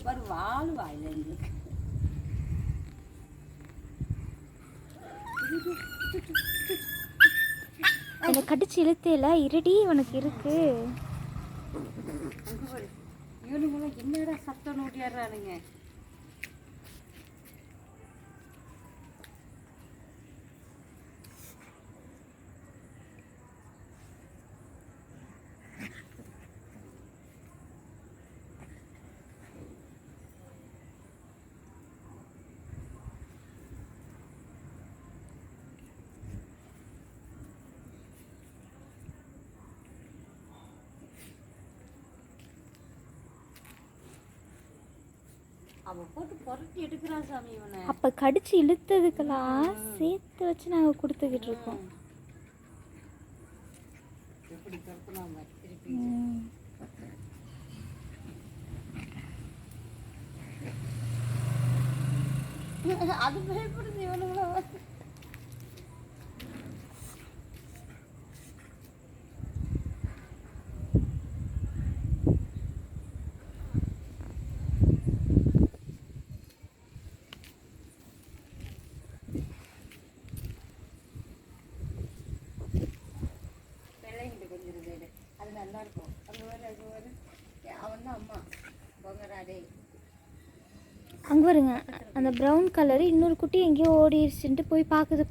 பாரு வாழு வாயில எங்களுக்கு என்னை கடிச்சு இழுத்தையில இருடி உனக்கு இருக்கு. இவனுங்களாம் என்னடா சத்தம் நோட்டியாடுறானுங்க. அவன் போட்டு புரட்டி எடுக்கிறான் சாமி இவனை. அப்போ கடிச்சு இழுத்ததுக்கெல்லாம் சேர்த்து வச்சு நாங்கள் கொடுத்துக்கிட்டு இருக்கோம். எப்படி துரத்துனாங்க திருப்பி. அது பயப்படுது இவனுங்களும். அது நல்லா இருக்கும். அங்கே வர அது வர அவன் தான் அம்மா பொங்கராடே. அங்கே வருங்க அந்த ப்ரௌன் கலரு இன்னொரு குட்டி எங்கேயோ ஓடிடுச்சுன்ட்டு போய் பார்க்குது.